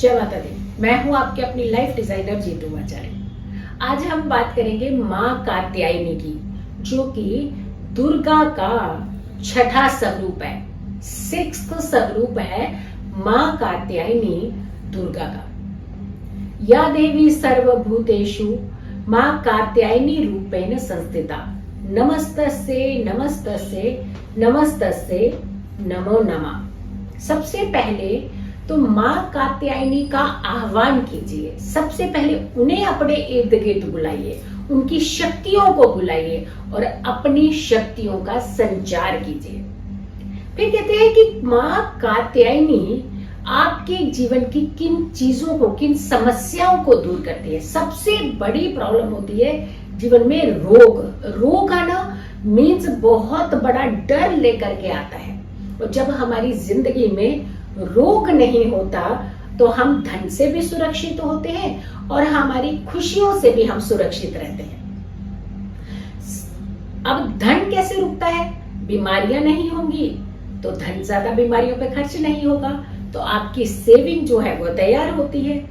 जय माता दी। मैं हूं आपके अपनी लाइफ डिजाइनर जीतू आचार्य। आज हम बात करेंगे माँ कात्यायनी की, जो कि दुर्गा का छठा स्वरूप है, 6th स्वरूप है माँ कात्यायनी दुर्गा का। या देवी सर्वभूतेषु माँ कात्यायनी रूपेण संस्थिता, नमस्तस्ये नमस्तस्ये नमस्तस्ये नमो नमः। सबसे पहले तो माँ कात्यायनी का आह्वान कीजिए। सबसे पहले उन्हें अपने इर्द गिर्द बुलाइए, उनकी शक्तियों को बुलाइए और अपनी शक्तियों का संचार कीजिए। फिर कहते हैं कि माँ कात्यायनी आपके जीवन की किन चीजों को, किन समस्याओं को दूर करती है। सबसे बड़ी प्रॉब्लम होती है जीवन में रोग आना मीन्स बहुत बड़ा डर लेकर के आता है। और जब हमारी जिंदगी में रोग नहीं होता तो हम धन से भी सुरक्षित होते हैं और हमारी खुशियों से भी हम सुरक्षित रहते हैं। अब धन कैसे रुकता है? बीमारियां नहीं होंगी तो धन ज्यादा बीमारियों पे खर्च नहीं होगा, तो आपकी सेविंग जो है वो तैयार होती है।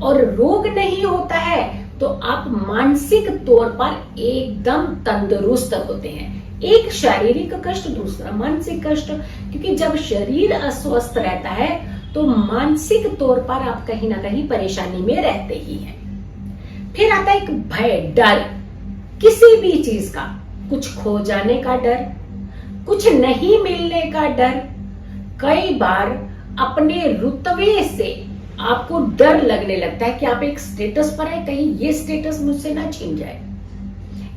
और रोग नहीं होता है तो आप मानसिक तौर पर एकदम तंदुरुस्त होते हैं। एक शारीरिक कष्ट, दूसरा मानसिक कष्ट, क्योंकि जब शरीर अस्वस्थ रहता है तो मानसिक तौर पर आप कहीं ना कहीं परेशानी में रहते ही हैं। फिर आता है एक भय, डर, किसी भी चीज का, कुछ खो जाने का डर, कुछ नहीं मिलने का डर। कई बार अपने रुतबे से आपको डर लगने लगता है कि आप एक स्टेटस पर है, कहीं ये स्टेटस मुझसे ना छीन जाए।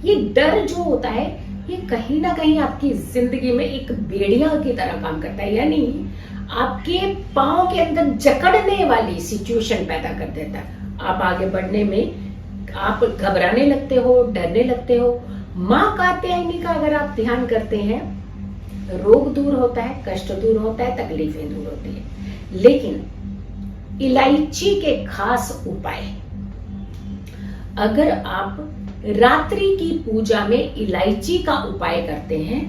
ये डर जो होता है ये कहीं ना कहीं आपकी जिंदगी में एक बेड़िया की तरह काम करता है, यानी आपके पांव के अंदर जकड़ने वाली सिचुएशन पैदा कर देता है। आप आगे बढ़ने में आप घबराने लगते हो, डरने लगते हो। माँ कात्यायनी का अगर आप ध्यान करते हैं, रोग दूर होता है, कष्ट दूर होता है, तकलीफें दूर होती है। लेकिन इलायची के खास उपाय, अगर आप रात्रि की पूजा में इलायची का उपाय करते हैं,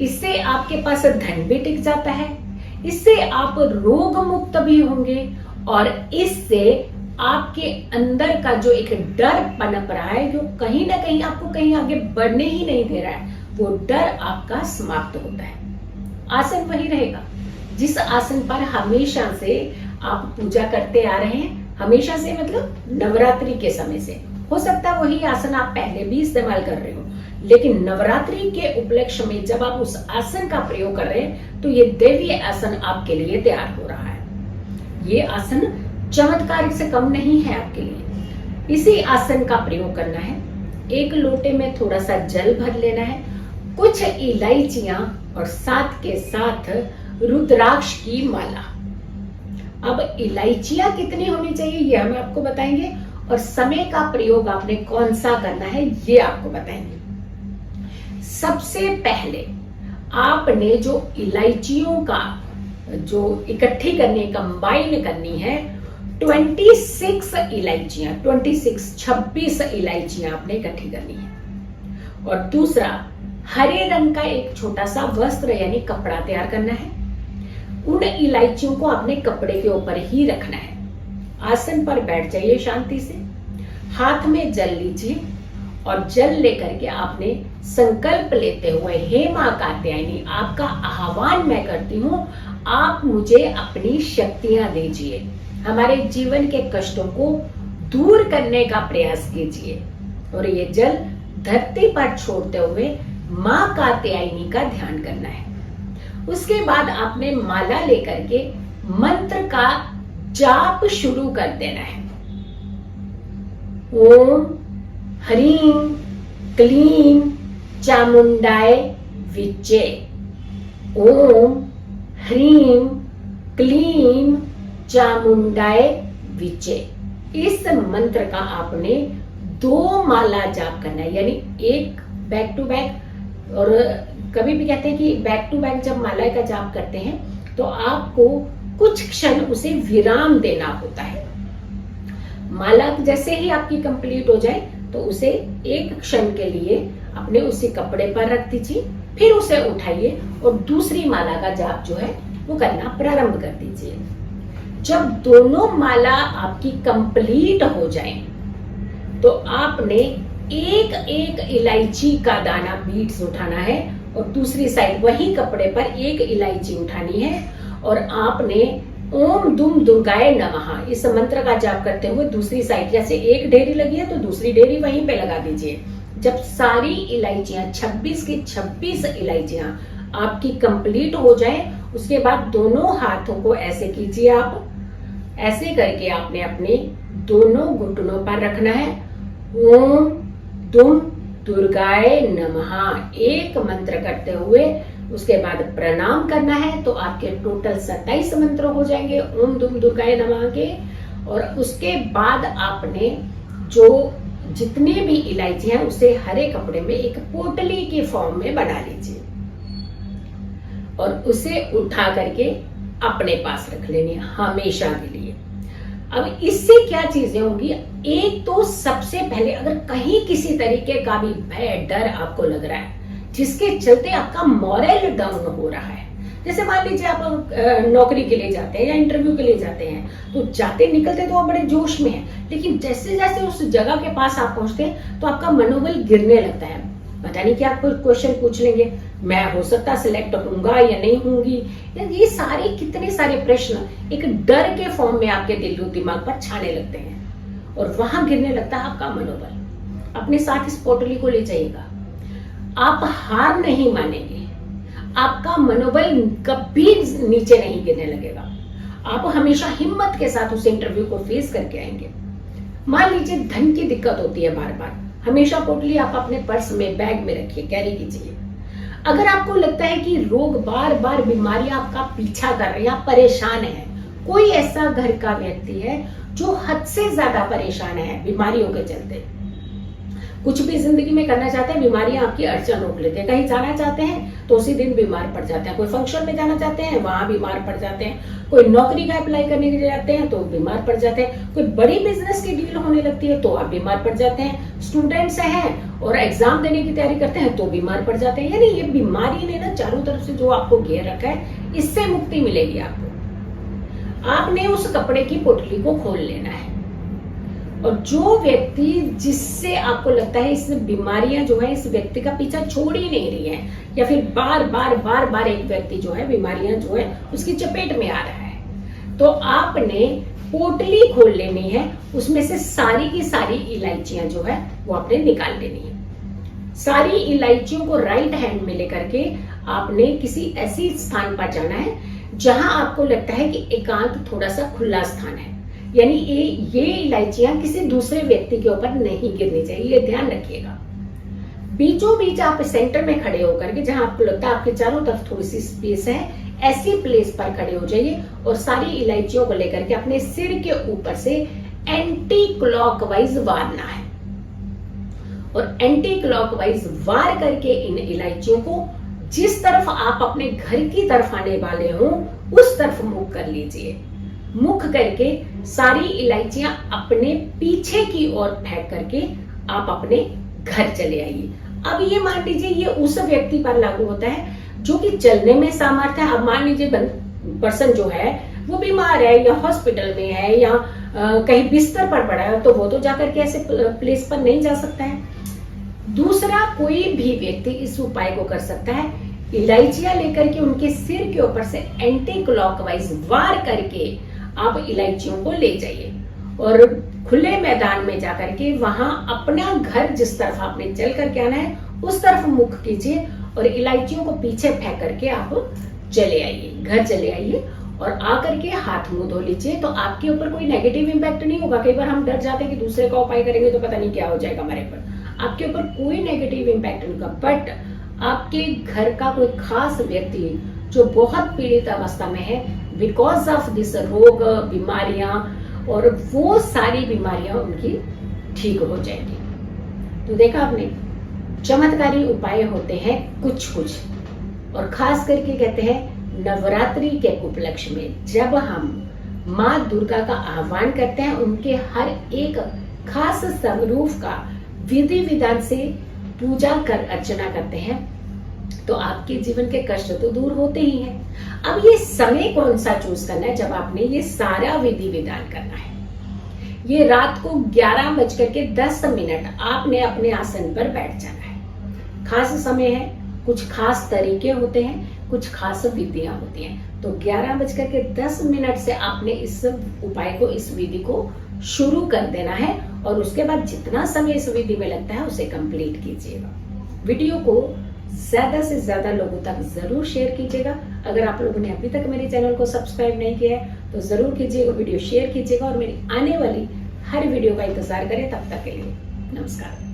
इससे आपके पास धन भी टिक जाता है, इससे आप रोग मुक्त भी होंगे और इससे आपके अंदर का जो एक डर पनप रहा है, जो कहीं ना कहीं आपको कहीं आगे बढ़ने ही नहीं दे रहा है, वो डर आपका समाप्त होता है। आसन वही रहेगा जिस आसन पर हमेशा से आप पूजा करते आ रहे हैं, हमेशा से मतलब नवरात्रि के समय से। हो सकता है वही आसन आप पहले भी इस्तेमाल कर रहे हो, लेकिन नवरात्रि के उपलक्ष्य में जब आप उस आसन का प्रयोग कर रहे हैं तो ये दैवीय आसन आपके लिए तैयार हो रहा है। ये आसन चमत्कार से कम नहीं है आपके लिए। इसी आसन का प्रयोग करना है। एक लोटे में थोड़ा सा जल भर लेना है, कुछ इलायचियां और साथ के साथ रुद्राक्ष की माला। अब इलायचियां कितनी होनी चाहिए ये हम आपको बताएंगे और समय का प्रयोग आपने कौन सा करना है ये आपको बताएंगे। सबसे पहले आपने जो इलायचियों का जो इकट्ठी करनी, कंबाइन करनी है, 26 इलायचियां, 26 इलायचियां आपने इकट्ठी करनी है। और दूसरा, हरे रंग का एक छोटा सा वस्त्र यानी कपड़ा तैयार करना है। उन इलायचियों को आपने कपड़े के ऊपर ही रखना है। आसन पर बैठ जाइए शांति से, हाथ में जल लीजिए और जल लेकर के आपने संकल्प लेते हुए, हे माँ कात्यायनी, आपका आह्वान मैं करती हूँ, आप मुझे अपनी शक्तियां दीजिए, हमारे जीवन के कष्टों को दूर करने का प्रयास कीजिए। और ये जल धरती पर छोड़ते हुए माँ कात्यायनी का ध्यान करना है। उसके बाद आपने माला लेकर के मंत्र का जाप शुरू कर देना है। ओम ह्रीं क्लीं चामुंडाय विचे, ओम ह्रीं क्लीं चामुंडाय विचे। इस मंत्र का आपने 2 माला जाप करना है, यानी एक बैक टू बैक। और कभी भी कहते हैं कि बैक टू बैक जब माला का जाप करते हैं तो आपको कुछ क्षण उसे विराम देना होता है। माला जैसे ही आपकी कंप्लीट हो जाए तो उसे एक क्षण के लिए अपने उसी कपड़े पर रख दीजिए, फिर उसे उठाइए और दूसरी माला का जाप जो है वो करना प्रारंभ कर दीजिए। जब दोनों माला आपकी कंप्लीट हो जाए तो आपने एक एक इलायची का दाना बीट्स उठाना है और दूसरी साइड वही कपड़े पर एक इलायची उठानी है और आपने ओम दुम दुर्गाय नमः इस मंत्र का जाप करते हुए दूसरी साइड, जैसे एक ढेरी लगी है तो दूसरी ढेरी वहीं पे लगा दीजिए। जब सारी इलायचियां 26 की 26 इलायचियां आपकी कंप्लीट हो जाए उसके बाद दोनों हाथों को ऐसे कीजिए। आप ऐसे करके आपने अपने दोनों घुटनों पर रखना है। ओम दुम दुर्गाय नमः एक मंत्र करते हुए उसके बाद प्रणाम करना है। तो आपके टोटल 27 मंत्र हो जाएंगे ओम दुम दुर्गाय नमः के। और उसके बाद आपने जो जितने भी इलायची हैं उसे हरे कपड़े में एक पोटली के फॉर्म में बना लीजिए और उसे उठा करके अपने पास रख लेनी हमेशा के लिए। अब इससे क्या चीजें होंगी, एक तो सबसे पहले अगर कहीं किसी तरीके का भी भय डर आपको लग रहा है जिसके चलते आपका मॉरल डाउन हो रहा है, जैसे मान लीजिए आप नौकरी के लिए जाते हैं या इंटरव्यू के लिए जाते हैं तो जाते निकलते तो आप बड़े जोश में हैं, लेकिन जैसे जैसे उस जगह के पास आप पहुंचते हैं तो आपका मनोबल गिरने लगता है। पता नहीं क्या आपको क्वेश्चन पूछ लेंगे, मैं हो सकता सिलेक्ट होऊंगा या नहीं होंगी, ये सारे कितने सारे प्रश्न एक डर के फॉर्म में आपके दिल और दिमाग पर छाने लगते हैं और वहां गिरने लगता है आपका मनोबल। अपने साथ इस पोटली को ले जाइएगा, आप हार नहीं मानेंगे, आपका मनोबल कभी नीचे नहीं गिरने लगेगा, आप हमेशा हिम्मत के साथ उस इंटरव्यू को फेस करके आएंगे। मान लीजिए धन की दिक्कत होती है बार बार, हमेशा पोटली आप अपने पर्स में बैग में रखिए, कैरी कीजिए। अगर आपको लगता है कि रोग बार बार बीमारियां आपका पीछा कर रही हैं, आप परेशान हैं, कोई ऐसा घर का व्यक्ति है जो हद से ज्यादा परेशान है बीमारियों के चलते, कुछ भी जिंदगी में करना चाहते हैं बीमारियां आपकी अड़चन रोक लेते हैं, कहीं जाना चाहते हैं तो उसी दिन बीमार पड़ जाते हैं, कोई फंक्शन में जाना चाहते हैं वहां बीमार पड़ जाते हैं, कोई नौकरी का अप्लाई करने के लिए जाते हैं तो बीमार पड़ जाते हैं, कोई बड़ी बिजनेस की डील होने लगती है तो आप बीमार पड़ जाते हैं, स्टूडेंट्स हैं और एग्जाम देने की तैयारी करते हैं तो बीमार पड़ जाते हैं। यानी ये बीमारी ने ना चारों तरफ से जो आपको घेर रखा है, इससे मुक्ति मिलेगी आपको। आपने उस कपड़े की पोटली को खोल लेना है और जो व्यक्ति जिससे आपको लगता है इस बीमारियां जो है इस व्यक्ति का पीछा छोड़ ही नहीं रही है या फिर बार बार एक व्यक्ति जो है बीमारियां जो है उसकी चपेट में आ रहा है, तो आपने पोटली खोल लेनी है, उसमें से सारी की सारी इलायचियां जो है वो आपने निकाल लेनी है। सारी इलायचियों को राइट हैंड में लेकर के आपने किसी ऐसी स्थान पर जाना है जहां आपको लगता है कि एकांत थोड़ा सा खुला स्थान है, यानी ये इलायचियां किसी दूसरे व्यक्ति के ऊपर नहीं गिरनी चाहिए, ये ध्यान रखिएगा। बीचों बीच आप सेंटर में खड़े होकर के जहां आपको लगता है आपके चारों तरफ थोड़ी सी स्पेस है, ऐसी प्लेस पर खड़े हो जाइए और सारी इलायचियों को लेकर के अपने सिर के ऊपर से एंटी क्लॉकवाइज वारना है और एंटी क्लॉकवाइज वार करके इन इलायचियों को जिस तरफ आप अपने घर की तरफ आने वाले हो उस तरफ मुख कर लीजिए। मुख करके सारी इलायचियां अपने पीछे की ओर फेंक करके आप अपने घर चले आइए। अब ये मान लीजिए ये उस व्यक्ति पर लागू होता है जो कि चलने में सामर्थ्य है। अब मान लीजिए पर्सन जो है वो बीमार है या हॉस्पिटल में है या कहीं बिस्तर पर पड़ा है तो वो तो जाकर के ऐसे प्लेस पर नहीं जा सकता है। दूसरा कोई भी व्यक्ति इस उपाय को कर सकता है, इलायचियां लेकर के उनके सिर के ऊपर से एंटी क्लॉकवाइज वार करके आप इलायचियों को ले जाइए और खुले मैदान में जाकर के वहां अपना घर जिस तरफ आपने चल करके आना है उस तरफ मुख कीजिए और इलायचियों को पीछे फेंक करके आप चले आइए, घर चले आइए और आकर के हाथ मुंह धो लीजिए। तो आपके ऊपर कोई नेगेटिव इंपैक्ट नहीं होगा। कई बार हम डर जाते हैं कि दूसरे का उपाय करेंगे तो पता नहीं क्या हो जाएगा हमारे पर, आपके ऊपर कोई नेगेटिव इंपैक्ट नहीं होगा। बट आपके घर का कोई खास व्यक्ति जो बहुत पीड़ित अवस्था में है बिकॉज ऑफ दिस रोग बीमारियां, और वो सारी बीमारियां उनकी ठीक हो जाएंगी। तो देखा आपने, चमत्कारी उपाय होते हैं कुछ कुछ, और खास करके कहते हैं नवरात्रि के उपलक्ष्य में जब हम माँ दुर्गा का आह्वान करते हैं, उनके हर एक खास स्वरूप का विधि विधान से पूजा कर अर्चना करते हैं, तो आपके जीवन के कष्ट तो दूर होते ही हैं। अब ये समय कौन सा चूज करना है जब आपने ये सारा विधि विधान करना है। ये रात को 11:10 आपने अपने आसन पर बैठ जाना है। खास समय है, कुछ खास तरीके होते हैं, कुछ खास विधियां होती हैं। तो 11:10 से आपने इस उपाय को, इस विधि को शुरू कर देना है और उसके बाद जितना समय इस विधि में लगता है उसे कंप्लीट कीजिएगा। वीडियो को ज्यादा से ज्यादा लोगों तक जरूर शेयर कीजिएगा। अगर आप लोगों ने अभी तक मेरे चैनल को सब्सक्राइब नहीं किया है तो जरूर कीजिएगा, वीडियो शेयर कीजिएगा और मेरी आने वाली हर वीडियो का इंतजार करें। तब तक के लिए नमस्कार।